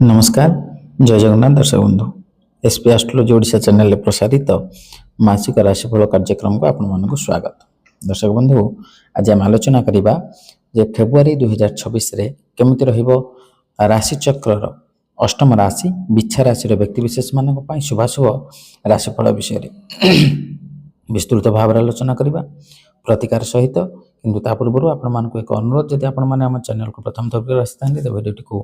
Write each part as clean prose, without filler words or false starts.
नमस्कार जय जगन्नाथ दर्शक बंधु एसपी एस्ट्रोलॉजी ओडिशा चैनल रे प्रसारित मासिक राशिफल कार्यक्रम को आपण मानक स्वागत। दर्शक बंधु आज हम आलोचना करिबा जे फेब्रुआरी 2026 रे केमिति रहिबो राशि चक्र अष्टम राशि बिच्छा राशि रे व्यक्ति विशेष मानक पई शुभाशुभ राशिफल विषय रे विस्तृत भाव आलोचना करिबा प्रतिकार सहित। किंतु ता पूर्व आपण मानक एक अनुरोध जदि आपण माने हम चैनल को प्रथम थर पर आस्थान दे वीडियो को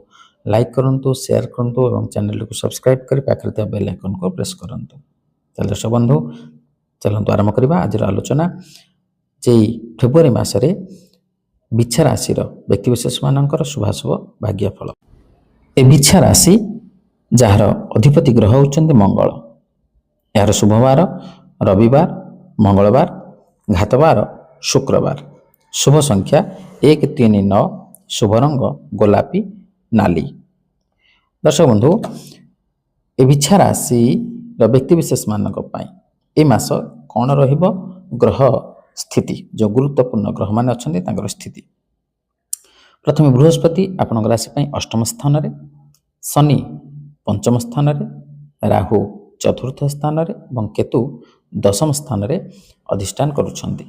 लाइक करंतु शेयर करंतु एवं चैनल को सब्सक्राइब कर पाखरे ता बेल आइकन को प्रेस करंतु। चल दर्शक बंधु चलंतु आरंभ करबा आज आलोचना जे फेब्रुआरी मास रे बिच्छा राशि रो व्यक्ति विशेष मानकर शुभाशुभ भाग्य फल। ए बिच्छा राशि जहार अधिपति ग्रह होचंदी मंगल, यार शुभवार रविवार मंगलवार घातवार शुक्रवार, शुभ संख्या 139, शुभ रंग गोलापी नाली। दर्शक बंधु ए बिच्छा राशि व्यक्ति विशेष मानक पाई ए मास कौन रहिबो ग्रह स्थिति जो गुरुत्वपूर्ण ग्रह मान अछंती तांकर स्थिति। प्रथम बृहस्पति आपन राशि पाई अष्टम स्थान रे, शनि पंचम स्थान रे, राहु चतुर्थ स्थान रे एवं केतु दशम स्थान रे अधिष्ठान करूछंती।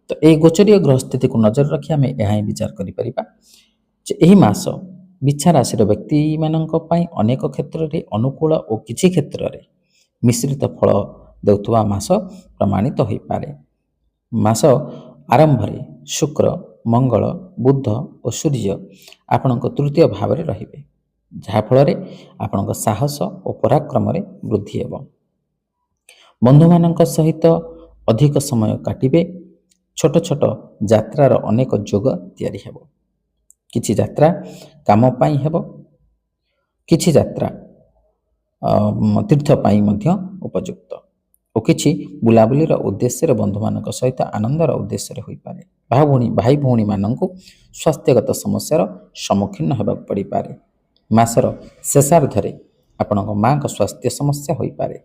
तो यही गोचरीय ग्रह स्थिति को नजर रखी आम यह विचार करिपरिबा जे एही मास बिच्छा राशि व्यक्ति मानक पई अनेक क्षेत्र में अनुकूल और किछि क्षेत्र में मिश्रित फल देउथुवा मास प्रमाणित हो पारे। मास आरंभ रे शुक्र मंगल बुध और सूर्य आपणक तृतीय भाव में रहिबे, जहा फल रे आपणक साहस और पराक्रम रे वृद्धि हेबो। बंधु मानक सहित अधिक समय काटिबे। छोट छोट यात्रार अनेक जोग तैयारी हेबो। किछि यात्रा काम पाई हेबो, किछि यात्रा तीर्थ पाई मध्य उपयुक्त और किछि बुलाबुली उद्देश्य रे बंधु मानक सहित आनंदर उद्देश्य रे होई पारे। भाई भौणी मानक स्वास्थ्यगत समस्यार सम्मुखीन हेबा पड़ी पारे। मासर शेषार्धरे आपणक मां को स्वास्थ्य समस्या होई पारे।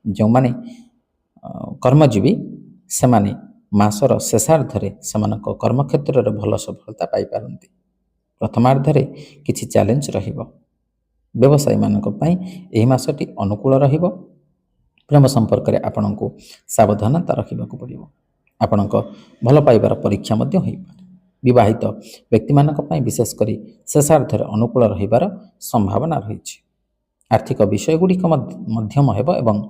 जो माने कर्मजीवी से माने मासर शेषार्धरे सेमानक कर्मक्षेत्र में भल सफलता पाई पारंती। प्रथमार्धरे किछि चैलेंज रहिबो। व्यवसायी मानक पई एही मासटी अनुकूल रहिबो। प्रेम संपर्क रे आपणको सावधानता रखिबाकू पड़िबो। आपणक भल पाइबार परीक्षा मध्य होई पारे। विवाहित व्यक्ति मानक पई विशेष करी शेषार्धरे अनुकूल रहिबार संभावना रहिछि। आर्थिक विषय गुड़िक मध्यम हेबो एवं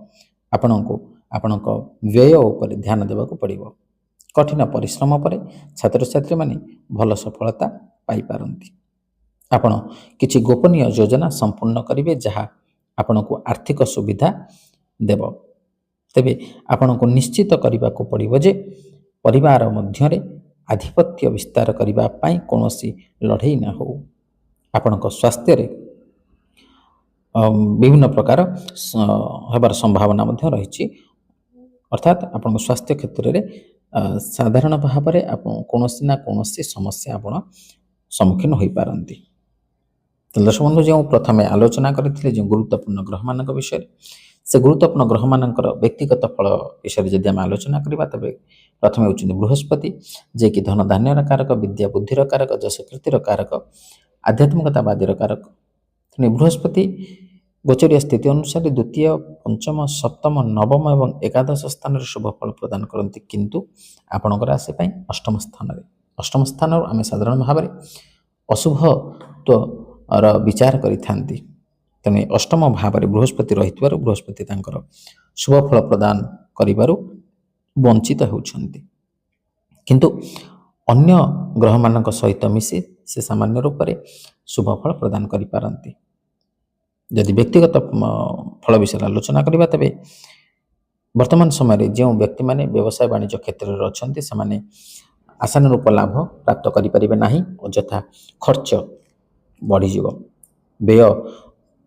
आपणक व्यय उपर ध्यान देबाकू पड़िबो। कठिन परिश्रम पर छात्र छात्री माने भल सफलता पाई पारंती। आपण किछि गोपनीय योजना संपूर्ण करिवे जहा आपणको आर्थिक सुविधा देव। तेबे आपणको निश्चित करिबाकू पड़िबो जे परिवार मध्यरे आधिपत्य विस्तार करिबा पाई कोनोसी लड़ाई न हो। आपणको स्वास्थ्य रे विभिन्न प्रकार हेबार संभावना मध्य रहिछि। अर्थात आपणको स्वास्थ्य क्षेत्र रे साधारण भाव में कौनसी ना कौनसी समस्या आपण सम्मुखीन हो पारंती। दर्शक बंधु जो प्रथम आलोचना करथिले जो गुरुत्वपूर्ण ग्रह मानक विषय से गुरुत्वपूर्ण ग्रह मानकर व्यक्तिगत फल विषय जदि आम आलोचना करबा तबे प्रथम होउछन्ती बृहस्पति जे कि धन धान्यर कारक, विद्या बुद्धिर कारक, जश कीर्तिर कारक, आध्यात्मिकतावादीर कारक। बृहस्पति गोचरीय स्थिति अनुसार द्वितीय पंचम सप्तम नवम एवं एकादश स्थान शुभ फल प्रदान करती। किंतु आपणकर राशि अष्टम स्थान आम साधारण भाव में अशुभ तो विचार करिथांती। तेने अष्टम भाव में बृहस्पति रही बृहस्पति शुभ फल प्रदान करिबारु वंचित होउछन्ती। किंतु अन्य ग्रह मानक सहित मिसी से सामान्य रूप से शुभ फल प्रदान करि पारंती। यदि व्यक्तिगत फल विषय आलोचना करिबा तबे वर्तमान समय जो व्यक्ति माने व्यवसाय वाणिज्य क्षेत्र में अच्छे से आशानुरूप लाभ प्राप्त करें ना अଯଥା खर्च बढ़ीज व्यय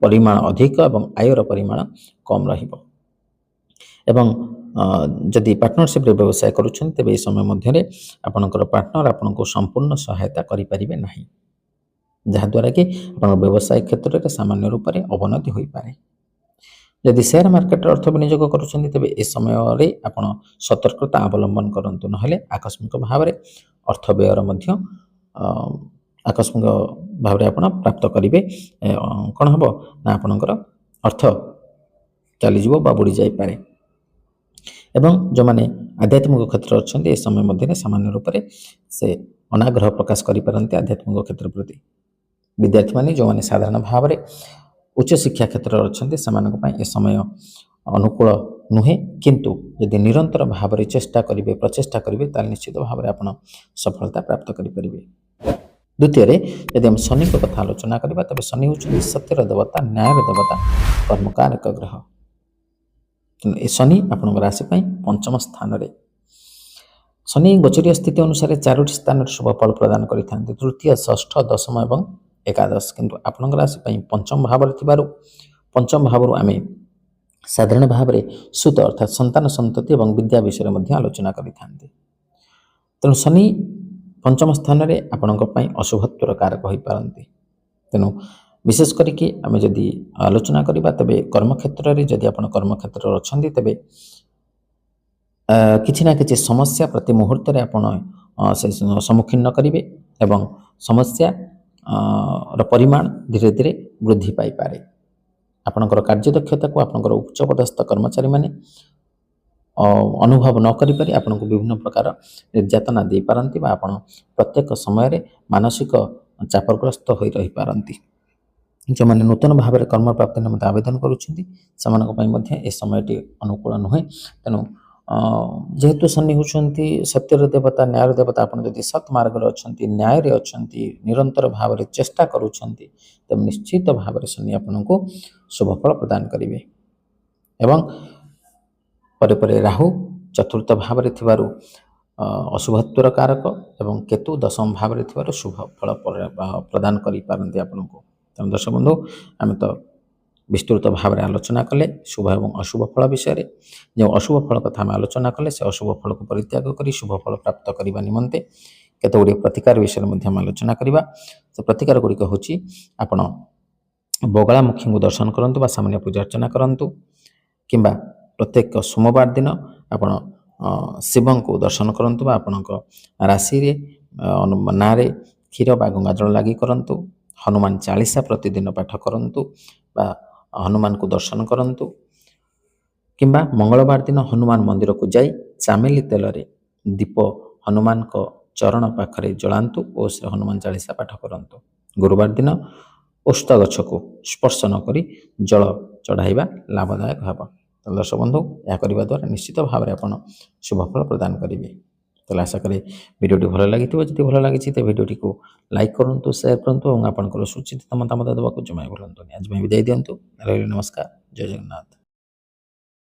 परिमाण अधिक एवं आयर परिमाण कम रहिबो। एवं जदि पार्टनरशिप रे व्यवसाय करूछन तेबे ए समय मध्यरे आपनकर पार्टनर आपनको संपूर्ण सहायता करि परिबे नाही, जहाँ द्वारा कि आपन व्यवसाय क्षेत्र में सामान्य रूप से अवनति हो पारे। यदि शेयर मार्केट अर्थ विनियोग करुछन्ती तेबे ए समय रे आपण सतर्कता अवलंबन करंतु, नहले आकस्मिक भाव में अर्थ व्ययर मध्य आकस्मिक ଭାବରେ ଆପଣ ପ୍ରାପ୍ତ କରିବେ। କ'ଣ ହେବ ନା ଆପଣଙ୍କର ଅର୍ଥ ଚାଲିଯିବ ବା ବୁଡ଼ି ଯାଇପାରେ। ଏବଂ ଯେଉଁମାନେ ଆଧ୍ୟାତ୍ମିକ କ୍ଷେତ୍ରରେ ଅଛନ୍ତି ଏ ସମୟ ମଧ୍ୟରେ ସାମାନ୍ୟ ରୂପରେ ସେ ଅନାଗ୍ରହ ପ୍ରକାଶ କରିପାରନ୍ତି ଆଧ୍ୟାତ୍ମିକ କ୍ଷେତ୍ର ପ୍ରତି। ବିଦ୍ୟାର୍ଥୀମାନେ ଯେଉଁମାନେ ସାଧାରଣ ଭାବରେ ଉଚ୍ଚଶିକ୍ଷା କ୍ଷେତ୍ରରେ ଅଛନ୍ତି ସେମାନଙ୍କ ପାଇଁ ଏ ସମୟ ଅନୁକୂଳ ନୁହେଁ, କିନ୍ତୁ ଯଦି ନିରନ୍ତର ଭାବରେ ଚେଷ୍ଟା କରିବେ ପ୍ରଚେଷ୍ଟା କରିବେ ତାହେଲେ ନିଶ୍ଚିତ ଭାବରେ ଆପଣ ସଫଳତା ପ୍ରାପ୍ତ କରିପାରିବେ। ଦ୍ୱିତୀୟରେ ଯଦି ଆମେ ଶନିଙ୍କ କଥା ଆଲୋଚନା କରିବା ତେବେ ଶନି ହେଉଛନ୍ତି ସତ୍ୟର ଦେବତା, ନ୍ୟାୟର ଦେବତା, କର୍ମକାରକ ଗ୍ରହ। ଏ ଶନି ଆପଣଙ୍କ ରାଶି ପାଇଁ ପଞ୍ଚମ ସ୍ଥାନରେ। ଶନି ଗୋଚରୀୟ ସ୍ଥିତି ଅନୁସାରେ 4ଟି ସ୍ଥାନରେ ଶୁଭ ଫଳ ପ୍ରଦାନ କରିଥାନ୍ତି, ତୃତୀୟ, ଷଷ୍ଠ, ଦଶମ ଏବଂ ଏକାଦଶ। କିନ୍ତୁ ଆପଣଙ୍କ ରାଶି ପାଇଁ ପଞ୍ଚମ ଭାବରେ ଥିବାରୁ ପଞ୍ଚମ ଭାବରୁ ଆମେ ସାଧାରଣ ଭାବରେ ସୁତ ଅର୍ଥାତ୍ ସନ୍ତାନ ସନ୍ତତି ଏବଂ ବିଦ୍ୟା ବିଷୟରେ ମଧ୍ୟ ଆଲୋଚନା କରିଥାନ୍ତି। ତେଣୁ ଶନି ପଞ୍ଚମ ସ୍ଥାନରେ ଆପଣଙ୍କ ପାଇଁ ଅଶୁଭତ୍ୱର କାରକ ହୋଇପାରନ୍ତି। ତେଣୁ ବିଶେଷ କରିକି ଆମେ ଯଦି ଆଲୋଚନା କରିବା ତେବେ କର୍ମକ୍ଷେତ୍ରରେ ଯଦି ଆପଣ କର୍ମକ୍ଷେତ୍ରରେ ଅଛନ୍ତି ତେବେ କିଛି ନା କିଛି ସମସ୍ୟା ପ୍ରତି ମୁହୂର୍ତ୍ତରେ ଆପଣ ସେ ସମ୍ମୁଖୀନ କରିବେ ଏବଂ ସମସ୍ୟାର ପରିମାଣ ଧୀରେ ଧୀରେ ବୃଦ୍ଧି ପାଇପାରେ। ଆପଣଙ୍କର କାର୍ଯ୍ୟଦକ୍ଷତାକୁ ଆପଣଙ୍କର ଉଚ୍ଚପଦସ୍ଥ କର୍ମଚାରୀମାନେ ଅନୁଭବ ନ କରିପାରି ଆପଣଙ୍କୁ ବିଭିନ୍ନ ପ୍ରକାର ନିର୍ଯାତନା ଦେଇପାରନ୍ତି ବା ଆପଣ ପ୍ରତ୍ୟେକ ସମୟରେ ମାନସିକ ଚାପଗ୍ରସ୍ତ ହୋଇ ରହିପାରନ୍ତି। ଯେଉଁମାନେ ନୂତନ ଭାବରେ କର୍ମପ୍ରାପ୍ତି ନିମନ୍ତେ ଆବେଦନ କରୁଛନ୍ତି ସେମାନଙ୍କ ପାଇଁ ମଧ୍ୟ ଏ ସମୟଟି ଅନୁକୂଳ ନୁହେଁ। ତେଣୁ ଯେହେତୁ ଶନି ହେଉଛନ୍ତି ସତ୍ୟର ଦେବତା, ନ୍ୟାୟର ଦେବତା, ଆପଣ ଯଦି ସତ୍ ମାର୍ଗରେ ଅଛନ୍ତି, ନ୍ୟାୟରେ ଅଛନ୍ତି, ନିରନ୍ତର ଭାବରେ ଚେଷ୍ଟା କରୁଛନ୍ତି ତେବେ ନିଶ୍ଚିତ ଭାବରେ ଶନି ଆପଣଙ୍କୁ ଶୁଭଫଳ ପ୍ରଦାନ କରିବେ। ଏବଂ ପରେ ପରେ ରାହୁ ଚତୁର୍ଥ ଭାବରେ ଥିବାରୁ ଅଶୁଭତ୍ୱର କାରକ ଏବଂ କେତୁ ଦଶମ ଭାବରେ ଥିବାରୁ ଶୁଭ ଫଳ ପ୍ରଦାନ କରିପାରନ୍ତି ଆପଣଙ୍କୁ। ତେଣୁ ଦର୍ଶକ ବନ୍ଧୁ ଆମେ ତ ବିସ୍ତୃତ ଭାବରେ ଆଲୋଚନା କଲେ ଶୁଭ ଏବଂ ଅଶୁଭ ଫଳ ବିଷୟରେ। ଯେଉଁ ଅଶୁଭ ଫଳ କଥା ଆମେ ଆଲୋଚନା କଲେ ସେ ଅଶୁଭ ଫଳକୁ ପରିତ୍ୟାଗ କରି ଶୁଭ ଫଳ ପ୍ରାପ୍ତ କରିବା ନିମନ୍ତେ କେତେ ଗୁଡ଼ିଏ ପ୍ରତିକାର ବିଷୟରେ ମଧ୍ୟ ଆମେ ଆଲୋଚନା କରିବା। ସେ ପ୍ରତିକାର ଗୁଡ଼ିକ ହେଉଛି ଆପଣ ବଗଳାମୁଖୀଙ୍କୁ ଦର୍ଶନ କରନ୍ତୁ ବା ସାମାନ୍ୟ ପୂଜା ଅର୍ଚ୍ଚନା କରନ୍ତୁ, କିମ୍ବା ପ୍ରତ୍ୟେକ ସୋମବାର ଦିନ ଆପଣ ଶିବଙ୍କୁ ଦର୍ଶନ କରନ୍ତୁ ବା ଆପଣଙ୍କ ରାଶିରେ ନାଁରେ କ୍ଷୀର ବା ଗଙ୍ଗାଜଳ ଲାଗି କରନ୍ତୁ। ହନୁମାନ ଚାଳିଶା ପ୍ରତିଦିନ ପାଠ କରନ୍ତୁ ବା ହନୁମାନଙ୍କୁ ଦର୍ଶନ କରନ୍ତୁ, କିମ୍ବା ମଙ୍ଗଳବାର ଦିନ ହନୁମାନ ମନ୍ଦିରକୁ ଯାଇ ଚାମେଲି ତେଲରେ ଦୀପ ହନୁମାନଙ୍କ ଚରଣ ପାଖରେ ଜଳାନ୍ତୁ ଓ ସେ ହନୁମାନ ଚାଳିଶା ପାଠ କରନ୍ତୁ। ଗୁରୁବାର ଦିନ ଓସ୍ତ ଗଛକୁ ସ୍ପର୍ଶ ନ କରି ଜଳ ଚଢ଼ାଇବା ଲାଭଦାୟକ ହେବ। ଦର୍ଶକ ବନ୍ଧୁ ଏହା କରିବା ଦ୍ୱାରା ନିଶ୍ଚିତ ଭାବରେ ଆପଣ ଶୁଭଫଳ ପ୍ରଦାନ କରିବେ। ତାହେଲେ ଆଶା କରେ ଭିଡ଼ିଓଟି ଭଲ ଲାଗିଥିବ। ଯଦି ଭଲ ଲାଗିଛି ତ ଭିଡ଼ିଓଟିକୁ ଲାଇକ୍ କରନ୍ତୁ, ସେୟାର କରନ୍ତୁ ଏବଂ ଆପଣଙ୍କର ସୁଚିନ୍ତିତ ମତାମତ ଦେବାକୁ ଜମା ଭୁଲନ୍ତୁନି। ଆଜି ପାଇଁ ବିଦାୟ ଦିଅନ୍ତୁ। ରହିଲି, ନମସ୍କାର, ଜୟ ଜଗନ୍ନାଥ।